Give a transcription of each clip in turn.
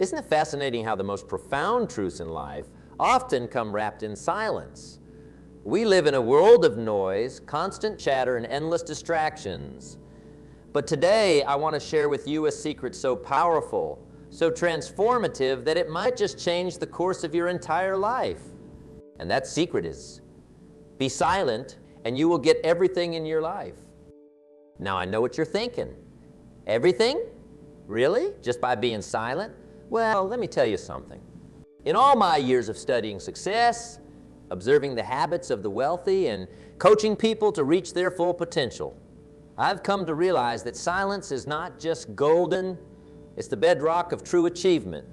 Isn't it fascinating how the most profound truths in life often come wrapped in silence? We live in a world of noise, constant chatter, and endless distractions. But today, I want to share with you a secret so powerful, so transformative, that it might just change the course of your entire life. And that secret is, be silent, and you will get everything in your life. Now, I know what you're thinking. Everything? Really? Just by being silent? Well, let me tell you something. In all my years of studying success, observing the habits of the wealthy, and coaching people to reach their full potential, I've come to realize that silence is not just golden, it's the bedrock of true achievement.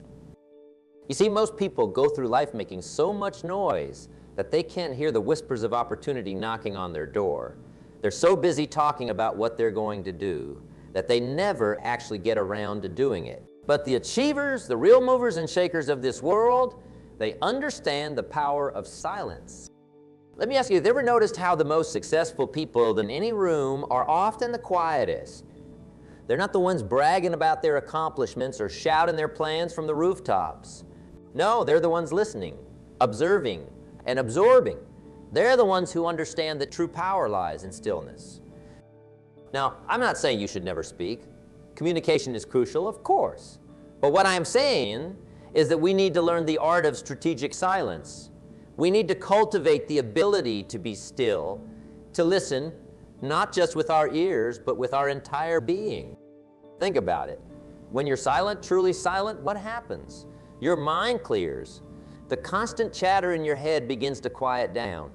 You see, most people go through life making so much noise that they can't hear the whispers of opportunity knocking on their door. They're so busy talking about what they're going to do that they never actually get around to doing it. But the achievers, the real movers and shakers of this world, they understand the power of silence. Let me ask you, have you ever noticed how the most successful people in any room are often the quietest? They're not the ones bragging about their accomplishments or shouting their plans from the rooftops. No, they're the ones listening, observing, and absorbing. They're the ones who understand that true power lies in stillness. Now, I'm not saying you should never speak. Communication is crucial, of course. But what I am saying is that we need to learn the art of strategic silence. We need to cultivate the ability to be still, to listen, not just with our ears, but with our entire being. Think about it. When you're silent, truly silent, what happens? Your mind clears. The constant chatter in your head begins to quiet down.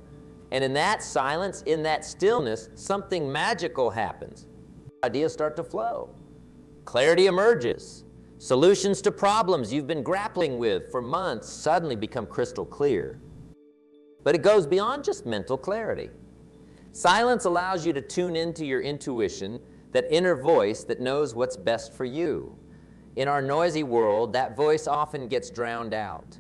And in that silence, in that stillness, something magical happens. Ideas start to flow. Clarity emerges. Solutions to problems you've been grappling with for months suddenly become crystal clear. But it goes beyond just mental clarity. Silence allows you to tune into your intuition, that inner voice that knows what's best for you. In our noisy world, that voice often gets drowned out.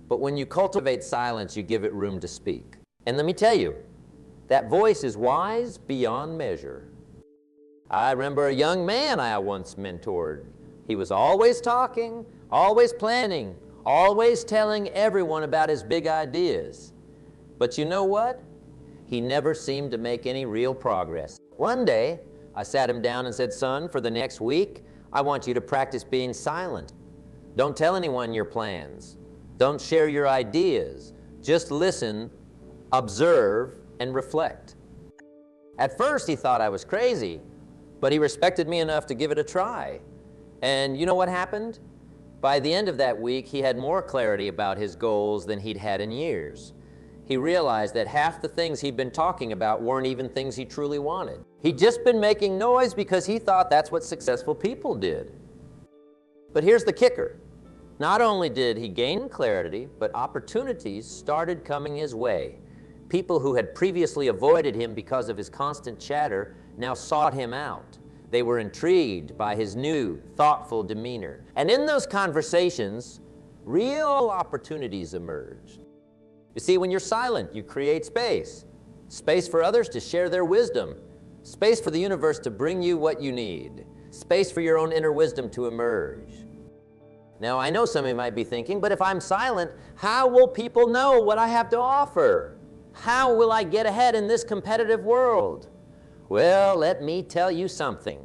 But when you cultivate silence, you give it room to speak. And let me tell you, that voice is wise beyond measure. I remember a young man I once mentored. He was always talking, always planning, always telling everyone about his big ideas. But you know what? He never seemed to make any real progress. One day, I sat him down and said, "Son, for the next week, I want you to practice being silent. Don't tell anyone your plans. Don't share your ideas. Just listen, observe, and reflect." At first, he thought I was crazy, but he respected me enough to give it a try. And you know what happened? By the end of that week, he had more clarity about his goals than he'd had in years. He realized that half the things he'd been talking about weren't even things he truly wanted. He'd just been making noise because he thought that's what successful people did. But here's the kicker. Not only did he gain clarity, but opportunities started coming his way. People who had previously avoided him because of his constant chatter now sought him out. They were intrigued by his new, thoughtful demeanor. And in those conversations, real opportunities emerged. You see, when you're silent, you create space. Space for others to share their wisdom. Space for the universe to bring you what you need. Space for your own inner wisdom to emerge. Now, I know some of you might be thinking, but if I'm silent, how will people know what I have to offer? How will I get ahead in this competitive world? Well, let me tell you something.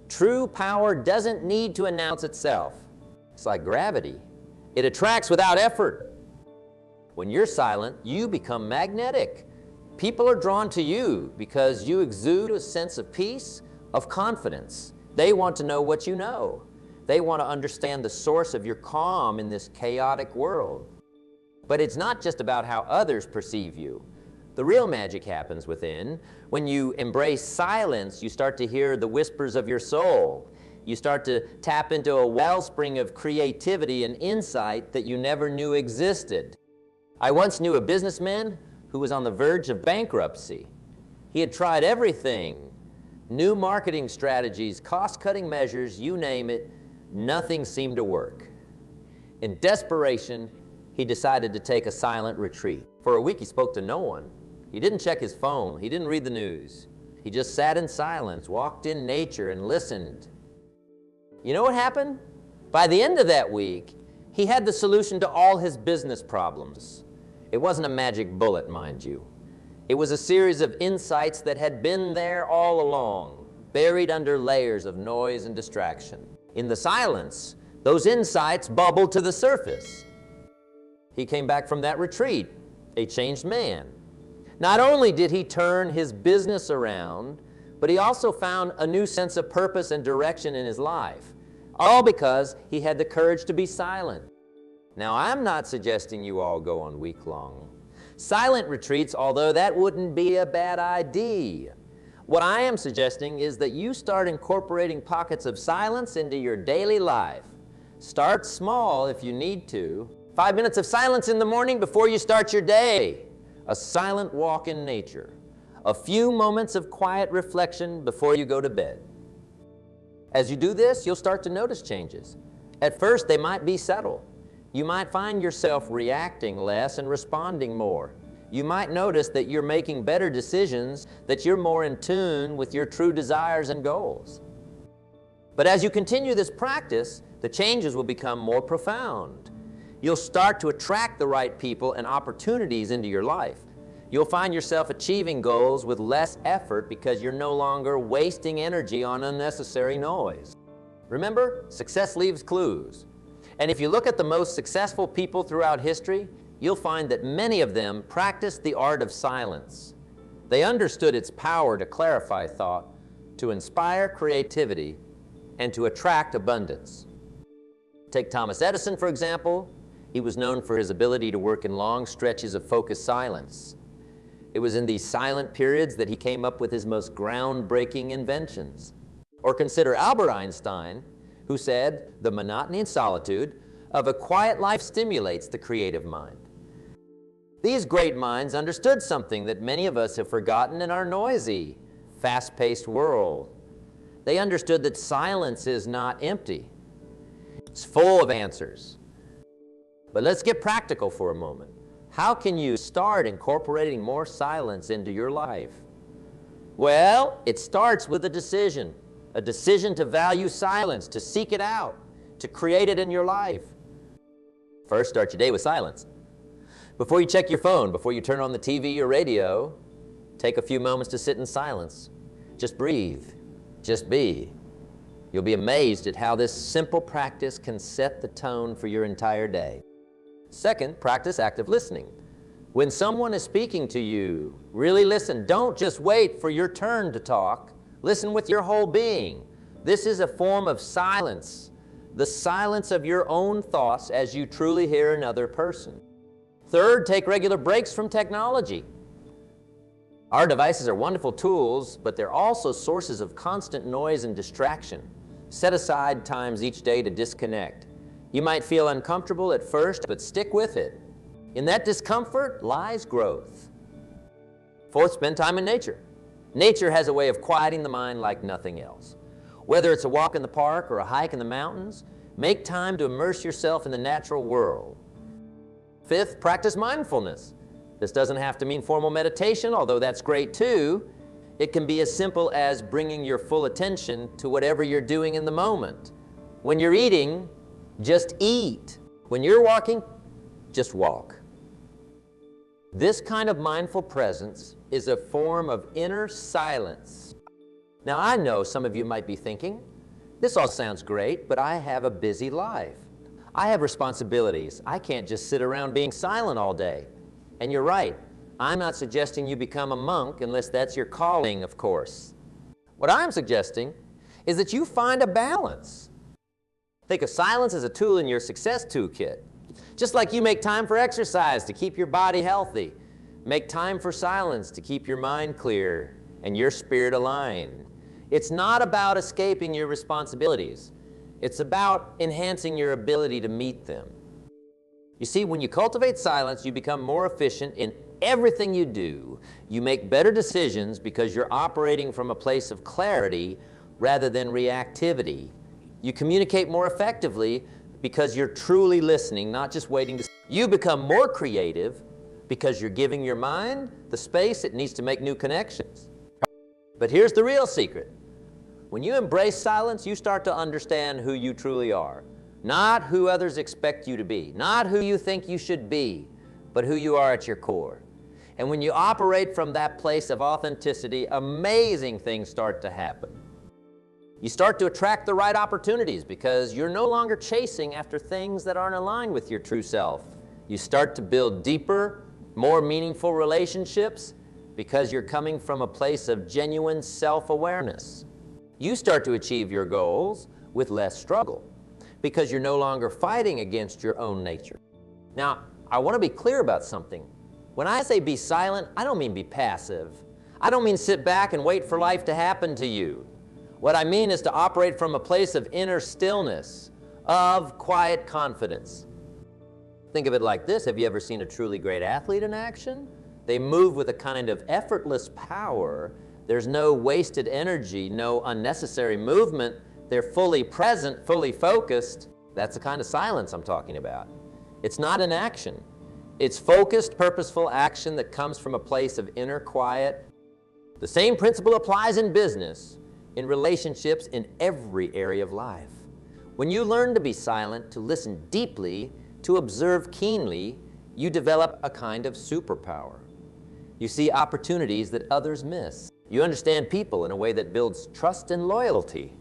True power doesn't need to announce itself. It's like gravity. It attracts without effort. When you're silent, you become magnetic. People are drawn to you because you exude a sense of peace, of confidence. They want to know what you know. They want to understand the source of your calm in this chaotic world. But it's not just about how others perceive you. The real magic happens within. When you embrace silence, you start to hear the whispers of your soul. You start to tap into a wellspring of creativity and insight that you never knew existed. I once knew a businessman who was on the verge of bankruptcy. He had tried everything, new marketing strategies, cost-cutting measures, you name it, nothing seemed to work. In desperation, he decided to take a silent retreat. For a week, he spoke to no one. He didn't check his phone. He didn't read the news. He just sat in silence, walked in nature, and listened. You know what happened? By the end of that week, He had the solution to all his business problems. It wasn't a magic bullet, mind you. It was a series of insights that had been there all along, buried under layers of noise and distraction. In the silence, those insights bubbled to the surface. He came back from that retreat, a changed man. Not only did he turn his business around, but he also found a new sense of purpose and direction in his life, all because he had the courage to be silent. Now, I'm not suggesting you all go on week-long silent retreats, although that wouldn't be a bad idea. What I am suggesting is that you start incorporating pockets of silence into your daily life. Start small if you need to. 5 minutes of silence in the morning before you start your day. A silent walk in nature. A few moments of quiet reflection before you go to bed. As you do this, you'll start to notice changes. At first, they might be subtle. You might find yourself reacting less and responding more. You might notice that you're making better decisions, that you're more in tune with your true desires and goals. But as you continue this practice, the changes will become more profound. You'll start to attract the right people and opportunities into your life. You'll find yourself achieving goals with less effort because you're no longer wasting energy on unnecessary noise. Remember, success leaves clues. And if you look at the most successful people throughout history, you'll find that many of them practiced the art of silence. They understood its power to clarify thought, to inspire creativity, and to attract abundance. Take Thomas Edison, for example. He was known for his ability to work in long stretches of focused silence. It was in these silent periods that he came up with his most groundbreaking inventions. Or consider Albert Einstein, who said, "The monotony and solitude of a quiet life stimulates the creative mind." These great minds understood something that many of us have forgotten in our noisy, fast-paced world. They understood that silence is not empty. It's full of answers. But let's get practical for a moment. How can you start incorporating more silence into your life? Well, it starts with a decision to value silence, to seek it out, to create it in your life. First, start your day with silence. Before you check your phone, before you turn on the TV or radio, take a few moments to sit in silence. Just breathe, just be. You'll be amazed at how this simple practice can set the tone for your entire day. Second, practice active listening. When someone is speaking to you, really listen. Don't just wait for your turn to talk. Listen with your whole being. This is a form of silence, the silence of your own thoughts as you truly hear another person. Third, take regular breaks from technology. Our devices are wonderful tools, but they're also sources of constant noise and distraction. Set aside times each day to disconnect. You might feel uncomfortable at first, but stick with it. In that discomfort lies growth. Fourth, spend time in nature. Nature has a way of quieting the mind like nothing else. Whether it's a walk in the park or a hike in the mountains, make time to immerse yourself in the natural world. Fifth, practice mindfulness. This doesn't have to mean formal meditation, although that's great too. It can be as simple as bringing your full attention to whatever you're doing in the moment. When you're eating, just eat. When you're walking, just walk. This kind of mindful presence is a form of inner silence. Now, I know some of you might be thinking, this all sounds great, but I have a busy life. I have responsibilities. I can't just sit around being silent all day. And you're right. I'm not suggesting you become a monk unless that's your calling, of course. What I'm suggesting is that you find a balance. Think of silence as a tool in your success toolkit. Just like you make time for exercise to keep your body healthy, make time for silence to keep your mind clear and your spirit aligned. It's not about escaping your responsibilities. It's about enhancing your ability to meet them. You see, when you cultivate silence, you become more efficient in everything you do. You make better decisions because you're operating from a place of clarity rather than reactivity. You communicate more effectively because you're truly listening, not just waiting to... You become more creative because you're giving your mind the space it needs to make new connections. But here's the real secret. When you embrace silence, you start to understand who you truly are. Not who others expect you to be, not who you think you should be, but who you are at your core. And when you operate from that place of authenticity, amazing things start to happen. You start to attract the right opportunities because you're no longer chasing after things that aren't aligned with your true self. You start to build deeper, more meaningful relationships because you're coming from a place of genuine self-awareness. You start to achieve your goals with less struggle because you're no longer fighting against your own nature. Now, I want to be clear about something. When I say be silent, I don't mean be passive. I don't mean sit back and wait for life to happen to you. What I mean is to operate from a place of inner stillness, of quiet confidence. Think of it like this. Have you ever seen a truly great athlete in action? They move with a kind of effortless power. There's no wasted energy, no unnecessary movement. They're fully present, fully focused. That's the kind of silence I'm talking about. It's not an action. It's focused, purposeful action that comes from a place of inner quiet. The same principle applies in business, in relationships, in every area of life. When you learn to be silent, to listen deeply, to observe keenly, you develop a kind of superpower. You see opportunities that others miss. You understand people in a way that builds trust and loyalty.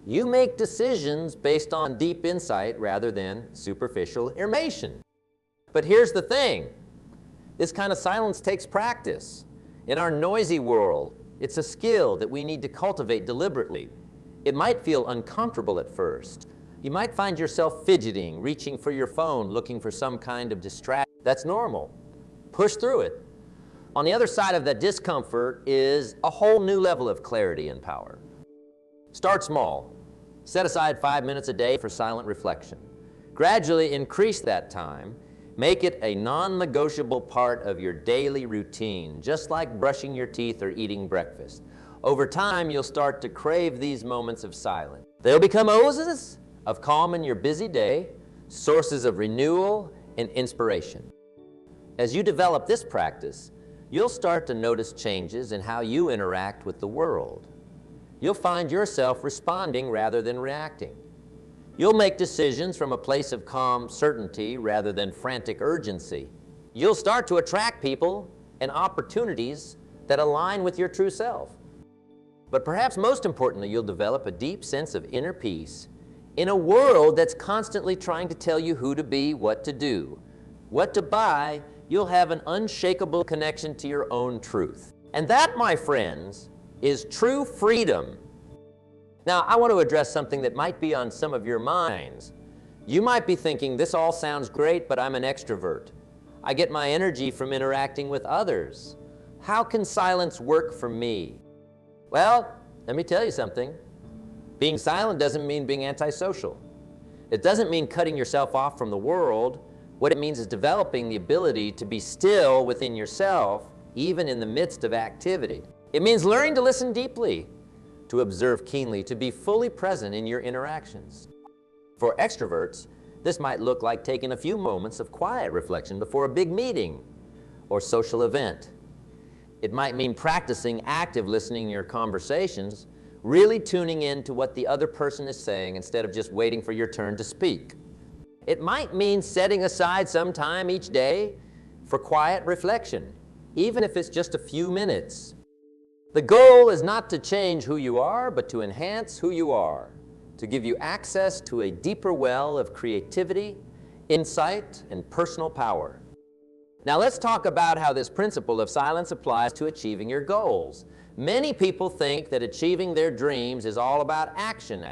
You make decisions based on deep insight rather than superficial information. But here's the thing. This kind of silence takes practice. In our noisy world, it's a skill that we need to cultivate deliberately. It might feel uncomfortable at first. You might find yourself fidgeting, reaching for your phone, looking for some kind of distraction. That's normal. Push through it. On the other side of that discomfort is a whole new level of clarity and power. Start small. Set aside 5 minutes a day for silent reflection. Gradually increase that time. Make it a non-negotiable part of your daily routine, just like brushing your teeth or eating breakfast. Over time, you'll start to crave these moments of silence. They'll become oases of calm in your busy day, sources of renewal and inspiration. As you develop this practice, you'll start to notice changes in how you interact with the world. You'll find yourself responding rather than reacting. You'll make decisions from a place of calm certainty rather than frantic urgency. You'll start to attract people and opportunities that align with your true self. But perhaps most importantly, you'll develop a deep sense of inner peace in a world that's constantly trying to tell you who to be, what to do, what to buy. You'll have an unshakable connection to your own truth. And that, my friends, is true freedom. Now, I want to address something that might be on some of your minds. You might be thinking, this all sounds great, but I'm an extrovert. I get my energy from interacting with others. How can silence work for me? Well, let me tell you something. Being silent doesn't mean being antisocial. It doesn't mean cutting yourself off from the world. What it means is developing the ability to be still within yourself, even in the midst of activity. It means learning to listen deeply, to observe keenly, to be fully present in your interactions. For extroverts, this might look like taking a few moments of quiet reflection before a big meeting or social event. It might mean practicing active listening in your conversations, really tuning in to what the other person is saying instead of just waiting for your turn to speak. It might mean setting aside some time each day for quiet reflection, even if it's just a few minutes. The goal is not to change who you are, but to enhance who you are, to give you access to a deeper well of creativity, insight, and personal power. Now let's talk about how this principle of silence applies to achieving your goals. Many people think that achieving their dreams is all about action.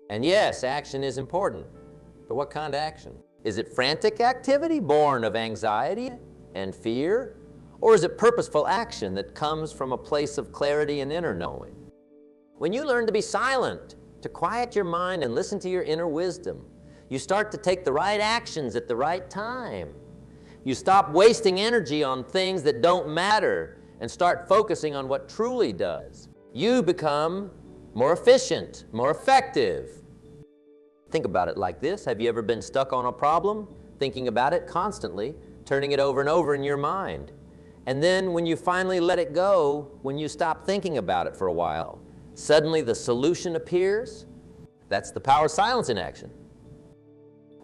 And yes, action is important. But what kind of action? Is it frantic activity born of anxiety and fear? Or is it purposeful action that comes from a place of clarity and inner knowing? When you learn to be silent, to quiet your mind and listen to your inner wisdom, you start to take the right actions at the right time. You stop wasting energy on things that don't matter and start focusing on what truly does. You become more efficient, more effective. Think about it like this. Have you ever been stuck on a problem, thinking about it constantly, turning it over and over in your mind? And then when you finally let it go, when you stop thinking about it for a while, suddenly the solution appears. That's the power of silence in action.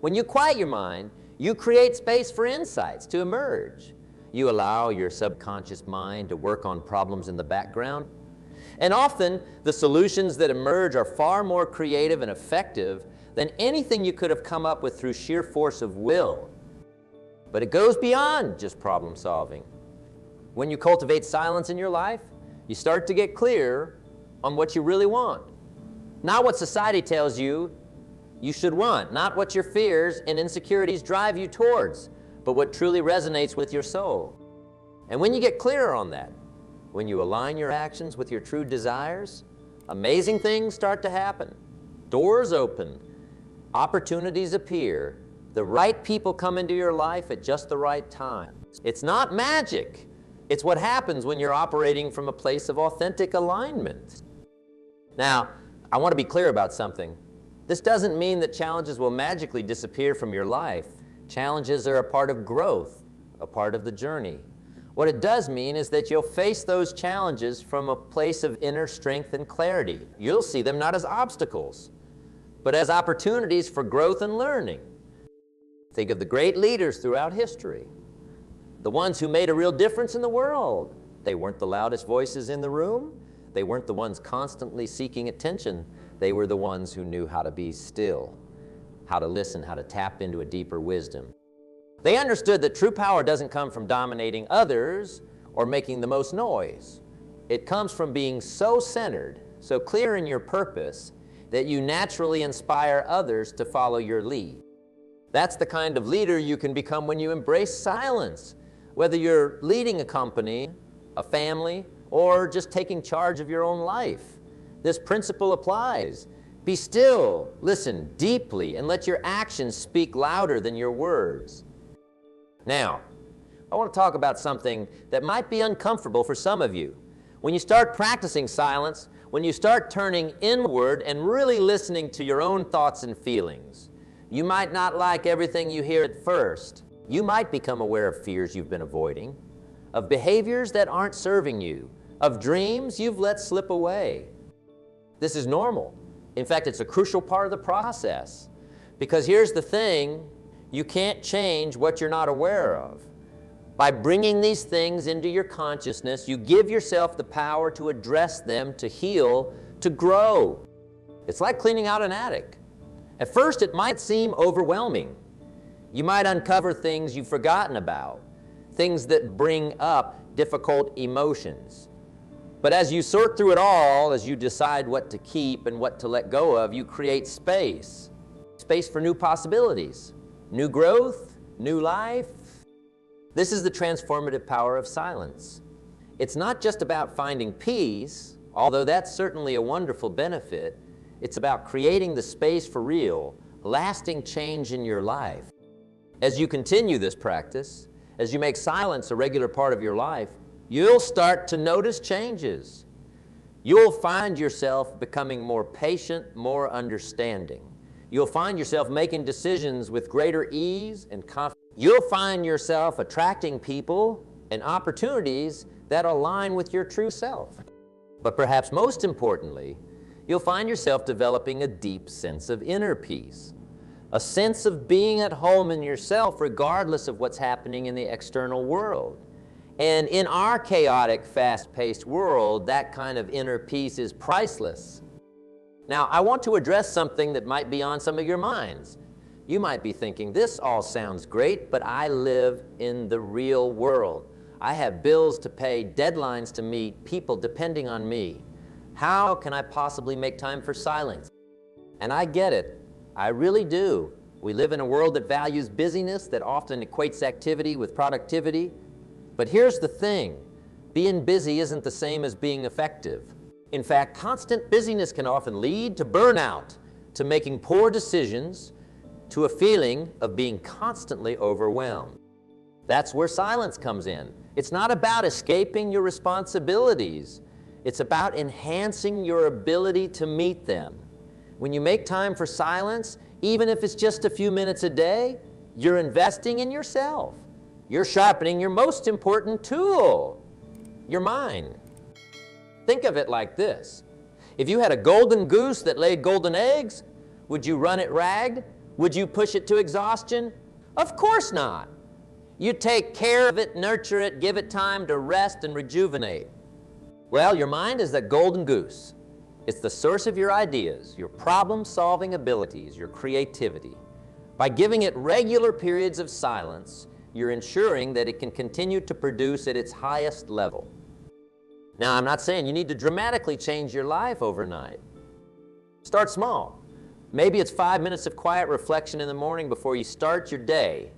When you quiet your mind, you create space for insights to emerge. You allow your subconscious mind to work on problems in the background. And often, the solutions that emerge are far more creative and effective than anything you could have come up with through sheer force of will. But it goes beyond just problem solving. When you cultivate silence in your life, you start to get clear on what you really want. Not what society tells you you should want, not what your fears and insecurities drive you towards, but what truly resonates with your soul. And when you get clearer on that, when you align your actions with your true desires, amazing things start to happen. Doors open, opportunities appear, the right people come into your life at just the right time. It's not magic. It's what happens when you're operating from a place of authentic alignment. Now, I want to be clear about something. This doesn't mean that challenges will magically disappear from your life. Challenges are a part of growth, a part of the journey. What it does mean is that you'll face those challenges from a place of inner strength and clarity. You'll see them not as obstacles, but as opportunities for growth and learning. Think of the great leaders throughout history, the ones who made a real difference in the world. They weren't the loudest voices in the room. They weren't the ones constantly seeking attention. They were the ones who knew how to be still, how to listen, how to tap into a deeper wisdom. They understood that true power doesn't come from dominating others or making the most noise. It comes from being so centered, so clear in your purpose, that you naturally inspire others to follow your lead. That's the kind of leader you can become when you embrace silence, whether you're leading a company, a family, or just taking charge of your own life. This principle applies. Be still, listen deeply, and let your actions speak louder than your words. Now, I want to talk about something that might be uncomfortable for some of you. When you start practicing silence, when you start turning inward and really listening to your own thoughts and feelings, you might not like everything you hear at first. You might become aware of fears you've been avoiding, of behaviors that aren't serving you, of dreams you've let slip away. This is normal. In fact, it's a crucial part of the process. Because here's the thing, you can't change what you're not aware of. By bringing these things into your consciousness, you give yourself the power to address them, to heal, to grow. It's like cleaning out an attic. At first, it might seem overwhelming. You might uncover things you've forgotten about, things that bring up difficult emotions. But as you sort through it all, as you decide what to keep and what to let go of, you create space. Space for new possibilities, new growth, new life. This is the transformative power of silence. It's not just about finding peace, although that's certainly a wonderful benefit. It's about creating the space for real, lasting change in your life. As you continue this practice, as you make silence a regular part of your life, you'll start to notice changes. You'll find yourself becoming more patient, more understanding. You'll find yourself making decisions with greater ease and confidence. You'll find yourself attracting people and opportunities that align with your true self. But perhaps most importantly, you'll find yourself developing a deep sense of inner peace, a sense of being at home in yourself regardless of what's happening in the external world. And in our chaotic, fast-paced world, that kind of inner peace is priceless. Now, I want to address something that might be on some of your minds. You might be thinking, this all sounds great, but I live in the real world. I have bills to pay, deadlines to meet, people depending on me. How can I possibly make time for silence? And I get it. I really do. We live in a world that values busyness, that often equates activity with productivity. But here's the thing. Being busy isn't the same as being effective. In fact, constant busyness can often lead to burnout, to making poor decisions, to a feeling of being constantly overwhelmed. That's where silence comes in. It's not about escaping your responsibilities. It's about enhancing your ability to meet them. When you make time for silence, even if it's just a few minutes a day, you're investing in yourself. You're sharpening your most important tool, your mind. Think of it like this. If you had a golden goose that laid golden eggs, would you run it ragged Would you push it to exhaustion? Of course not. You take care of it, nurture it, give it time to rest and rejuvenate. Well, your mind is that golden goose. It's the source of your ideas, your problem-solving abilities, your creativity. By giving it regular periods of silence, you're ensuring that it can continue to produce at its highest level. Now, I'm not saying you need to dramatically change your life overnight. Start small. Maybe it's 5 minutes of quiet reflection in the morning before you start your day.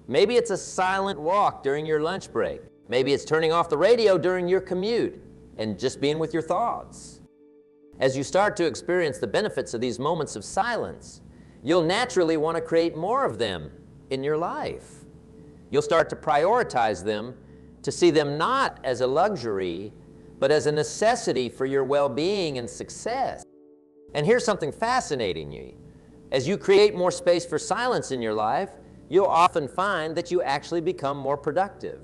Maybe it's a silent walk during your lunch break. Maybe it's turning off the radio during your commute and just being with your thoughts. As you start to experience the benefits of these moments of silence, you'll naturally want to create more of them in your life. You'll start to prioritize them, to see them not as a luxury, but as a necessity for your well-being and success. And here's something fascinating you. As you create more space for silence in your life, you'll often find that you actually become more productive.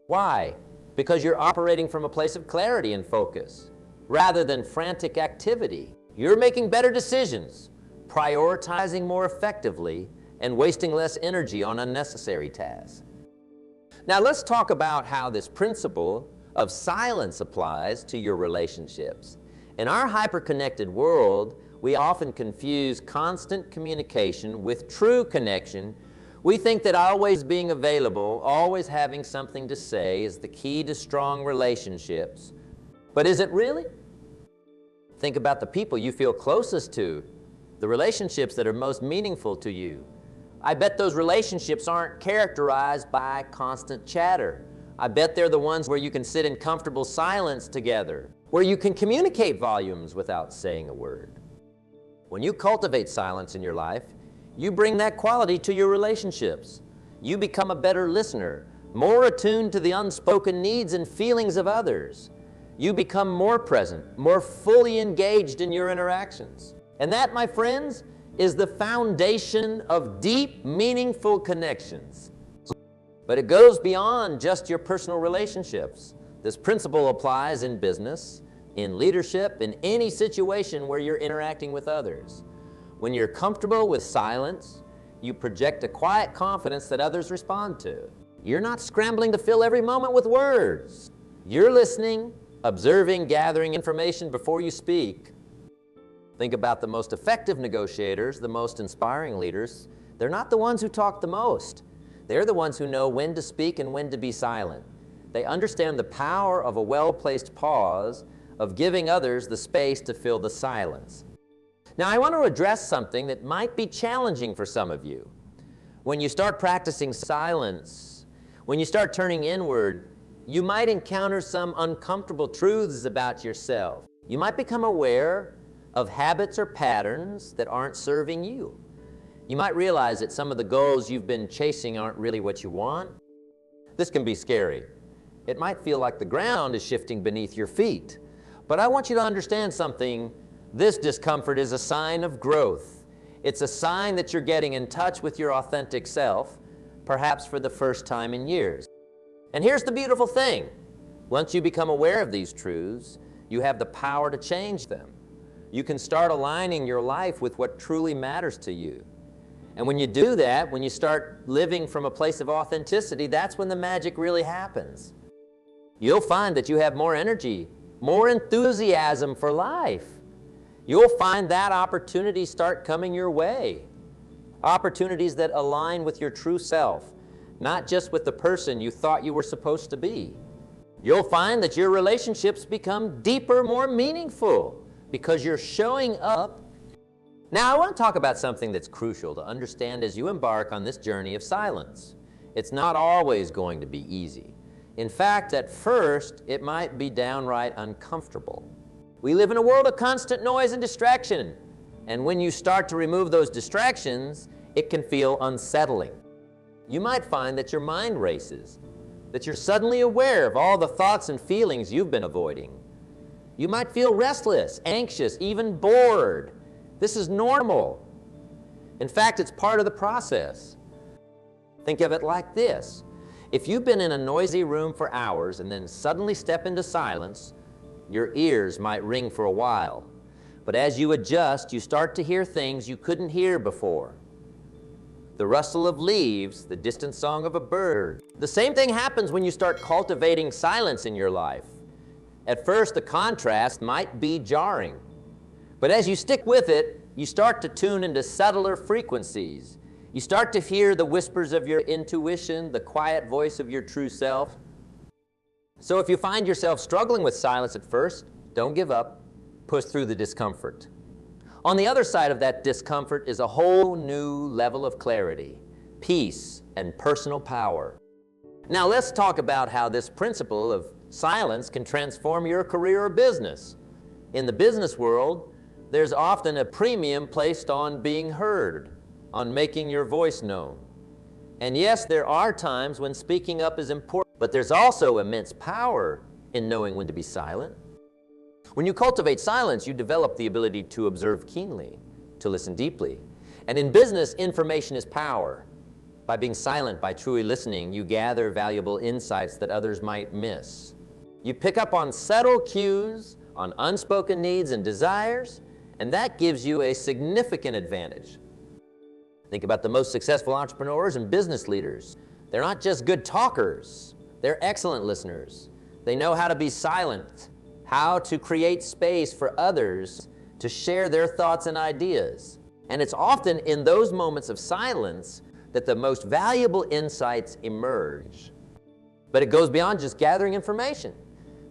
Why? Because you're operating from a place of clarity and focus, rather than frantic activity. You're making better decisions, prioritizing more effectively, and wasting less energy on unnecessary tasks. Now let's talk about how this principle of silence applies to your relationships. In our hyper-connected world, we often confuse constant communication with true connection. We think that always being available, always having something to say is the key to strong relationships. But is it really? Think about the people you feel closest to, the relationships that are most meaningful to you. I bet those relationships aren't characterized by constant chatter. I bet they're the ones where you can sit in comfortable silence together, where you can communicate volumes without saying a word. When you cultivate silence in your life, you bring that quality to your relationships. You become a better listener, more attuned to the unspoken needs and feelings of others. You become more present, more fully engaged in your interactions. And that, my friends, is the foundation of deep, meaningful connections. But it goes beyond just your personal relationships. This principle applies in business, in leadership, in any situation where you're interacting with others. When you're comfortable with silence, you project a quiet confidence that others respond to. You're not scrambling to fill every moment with words. You're listening, observing, gathering information before you speak. Think about the most effective negotiators, the most inspiring leaders. They're not the ones who talk the most. They're the ones who know when to speak and when to be silent. They understand the power of a well-placed pause, of giving others the space to fill the silence. Now, I want to address something that might be challenging for some of you. When you start practicing silence, when you start turning inward, you might encounter some uncomfortable truths about yourself. You might become aware of habits or patterns that aren't serving you. You might realize that some of the goals you've been chasing aren't really what you want. This can be scary. It might feel like the ground is shifting beneath your feet. But I want you to understand something. This discomfort is a sign of growth. It's a sign that you're getting in touch with your authentic self, perhaps for the first time in years. And here's the beautiful thing. Once you become aware of these truths, you have the power to change them. You can start aligning your life with what truly matters to you. And when you do that, when you start living from a place of authenticity, that's when the magic really happens. You'll find that you have more energy, more enthusiasm for life. You'll find that opportunities start coming your way. Opportunities that align with your true self, not just with the person you thought you were supposed to be. You'll find that your relationships become deeper, more meaningful, because you're showing up. Now, I want to talk about something that's crucial to understand as you embark on this journey of silence. It's not always going to be easy. In fact, at first, it might be downright uncomfortable. We live in a world of constant noise and distraction, and when you start to remove those distractions, it can feel unsettling. You might find that your mind races, that you're suddenly aware of all the thoughts and feelings you've been avoiding. You might feel restless, anxious, even bored. This is normal. In fact, it's part of the process. Think of it like this. If you've been in a noisy room for hours and then suddenly step into silence, your ears might ring for a while. But as you adjust, you start to hear things you couldn't hear before. The rustle of leaves, the distant song of a bird. The same thing happens when you start cultivating silence in your life. At first, the contrast might be jarring. But as you stick with it, you start to tune into subtler frequencies. You start to hear the whispers of your intuition, the quiet voice of your true self. So if you find yourself struggling with silence at first, don't give up. Push through the discomfort. On the other side of that discomfort is a whole new level of clarity, peace, and personal power. Now let's talk about how this principle of silence can transform your career or business. In the business world, there's often a premium placed on being heard, on making your voice known. And yes, there are times when speaking up is important, but there's also immense power in knowing when to be silent. When you cultivate silence, you develop the ability to observe keenly, to listen deeply. And in business, information is power. By being silent, by truly listening, you gather valuable insights that others might miss. You pick up on subtle cues, on unspoken needs and desires, and that gives you a significant advantage. Think about the most successful entrepreneurs and business leaders. They're not just good talkers, they're excellent listeners. They know how to be silent, how to create space for others to share their thoughts and ideas. And it's often in those moments of silence that the most valuable insights emerge. But it goes beyond just gathering information.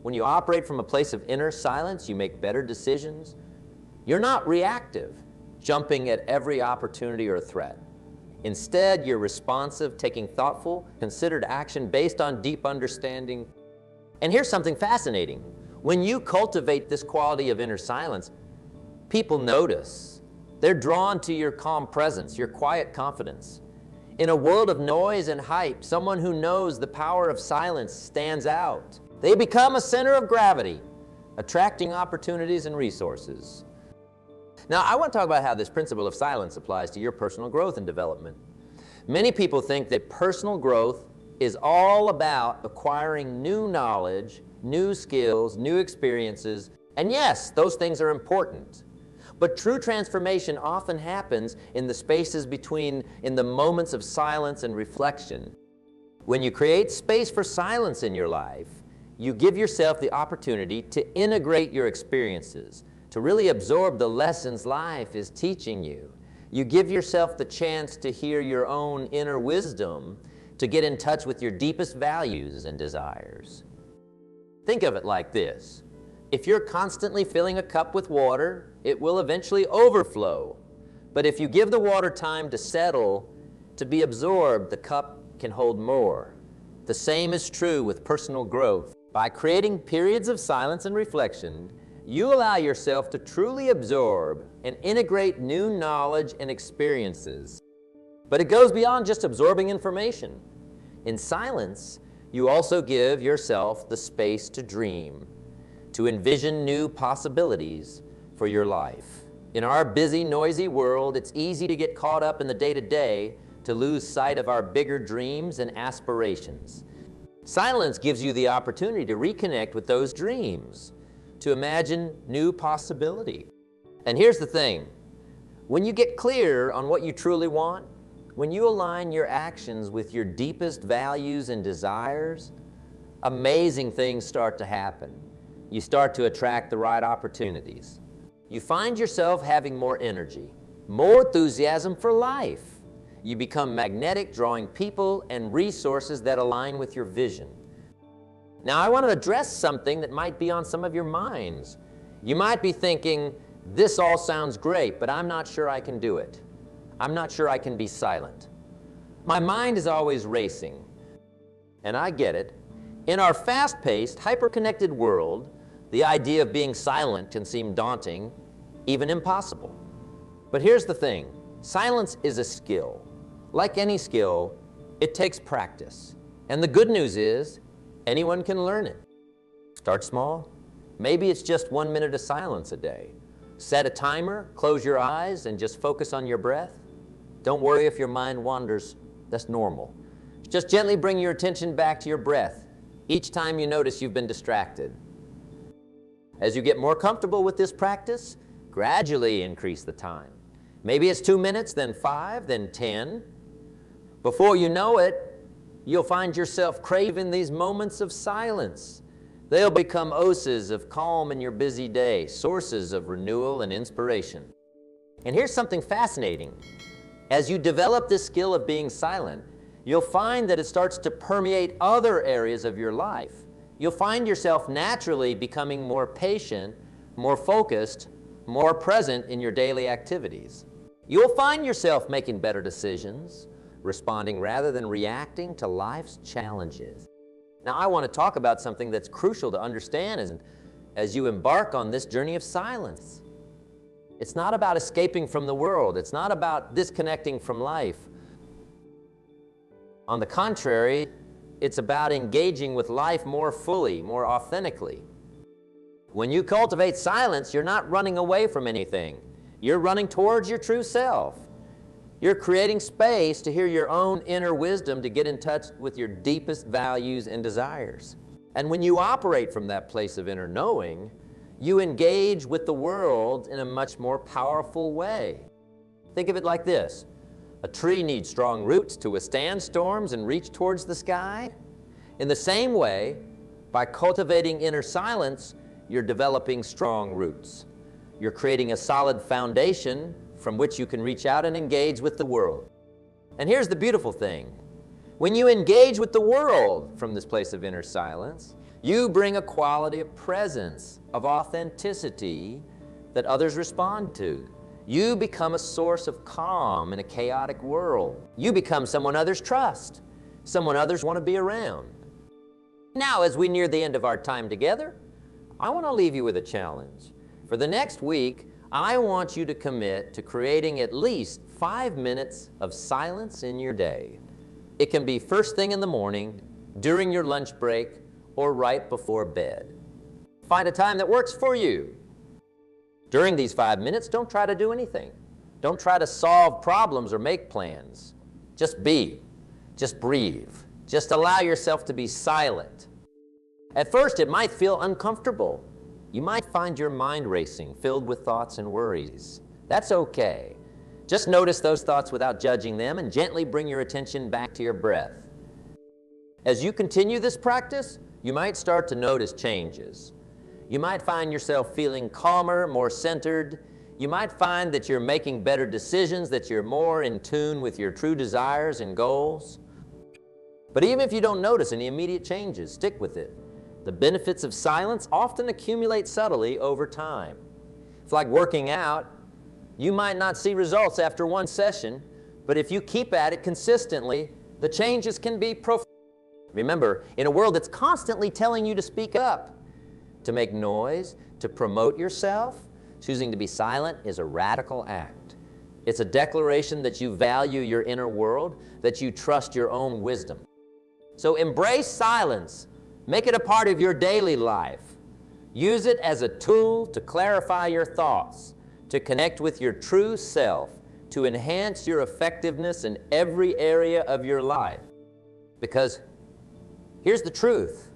When you operate from a place of inner silence, you make better decisions. You're not reactive, jumping at every opportunity or threat. Instead, you're responsive, taking thoughtful, considered action based on deep understanding. And here's something fascinating. When you cultivate this quality of inner silence, people notice. They're drawn to your calm presence, your quiet confidence. In a world of noise and hype, someone who knows the power of silence stands out. They become a center of gravity, attracting opportunities and resources. Now, I want to talk about how this principle of silence applies to your personal growth and development. Many people think that personal growth is all about acquiring new knowledge, new skills, new experiences, and yes, those things are important. But true transformation often happens in the spaces between, in the moments of silence and reflection. When you create space for silence in your life, you give yourself the opportunity to integrate your experiences, to really absorb the lessons life is teaching you. You give yourself the chance to hear your own inner wisdom, to get in touch with your deepest values and desires. Think of it like this. If you're constantly filling a cup with water, it will eventually overflow. But if you give the water time to settle, to be absorbed, the cup can hold more. The same is true with personal growth. By creating periods of silence and reflection, you allow yourself to truly absorb and integrate new knowledge and experiences. But it goes beyond just absorbing information. In silence, you also give yourself the space to dream, to envision new possibilities for your life. In our busy, noisy world, it's easy to get caught up in the day-to-day, to lose sight of our bigger dreams and aspirations. Silence gives you the opportunity to reconnect with those dreams, to imagine new possibility. And here's the thing, when you get clear on what you truly want, when you align your actions with your deepest values and desires, amazing things start to happen. You start to attract the right opportunities. You find yourself having more energy, more enthusiasm for life. You become magnetic, drawing people and resources that align with your vision. Now, I want to address something that might be on some of your minds. You might be thinking, this all sounds great, but I'm not sure I can do it. I'm not sure I can be silent. My mind is always racing. And I get it. In our fast-paced, hyper-connected world, the idea of being silent can seem daunting, even impossible. But here's the thing, silence is a skill. Like any skill, it takes practice. And the good news is, anyone can learn it. Start small. Maybe it's just 1 minute of silence a day. Set a timer, close your eyes, and just focus on your breath. Don't worry if your mind wanders, that's normal. Just gently bring your attention back to your breath each time you notice you've been distracted. As you get more comfortable with this practice, Gradually increase the time. Maybe it's 2 minutes, then 5, then 10. Before you know it, you'll find yourself craving these moments of silence. They'll become oases of calm in your busy day, sources of renewal and inspiration. And here's something fascinating. As you develop this skill of being silent, you'll find that it starts to permeate other areas of your life. You'll find yourself naturally becoming more patient, more focused, more present in your daily activities. You'll find yourself making better decisions, responding rather than reacting to life's challenges. Now, I want to talk about something that's crucial to understand as you embark on this journey of silence. It's not about escaping from the world. It's not about disconnecting from life. On the contrary, it's about engaging with life more fully, more authentically. When you cultivate silence, you're not running away from anything. You're running towards your true self. You're creating space to hear your own inner wisdom, to get in touch with your deepest values and desires. And when you operate from that place of inner knowing, you engage with the world in a much more powerful way. Think of it like this. A tree needs strong roots to withstand storms and reach towards the sky. In the same way, by cultivating inner silence, you're developing strong roots. You're creating a solid foundation from which you can reach out and engage with the world. And here's the beautiful thing. When you engage with the world from this place of inner silence, you bring a quality of presence, of authenticity that others respond to. You become a source of calm in a chaotic world. You become someone others trust, someone others want to be around. Now, as we near the end of our time together, I want to leave you with a challenge. For the next week, I want you to commit to creating at least 5 minutes of silence in your day. It can be first thing in the morning, during your lunch break, or right before bed. Find a time that works for you. During these 5 minutes, don't try to do anything. Don't try to solve problems or make plans. Just be. Just breathe. Just allow yourself to be silent. At first, it might feel uncomfortable. You might find your mind racing, filled with thoughts and worries. That's okay. Just notice those thoughts without judging them and gently bring your attention back to your breath. As you continue this practice, you might start to notice changes. You might find yourself feeling calmer, more centered. You might find that you're making better decisions, that you're more in tune with your true desires and goals. But even if you don't notice any immediate changes, stick with it. The benefits of silence often accumulate subtly over time. It's like working out. You might not see results after one session, but if you keep at it consistently, the changes can be profound. Remember, in a world that's constantly telling you to speak up, to make noise, to promote yourself, choosing to be silent is a radical act. It's a declaration that you value your inner world, that you trust your own wisdom. So embrace silence. Make it a part of your daily life. Use it as a tool to clarify your thoughts, to connect with your true self, to enhance your effectiveness in every area of your life. Because here's the truth.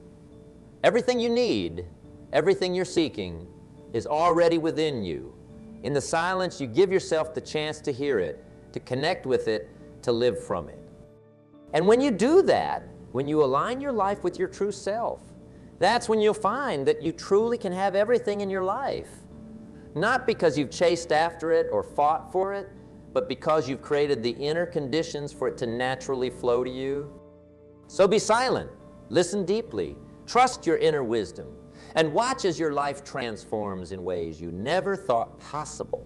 Everything you need, everything you're seeking, is already within you. In the silence, you give yourself the chance to hear it, to connect with it, to live from it. And when you do that, when you align your life with your true self, that's when you'll find that you truly can have everything in your life. Not because you've chased after it or fought for it, but because you've created the inner conditions for it to naturally flow to you. So be silent, listen deeply, trust your inner wisdom, and watch as your life transforms in ways you never thought possible.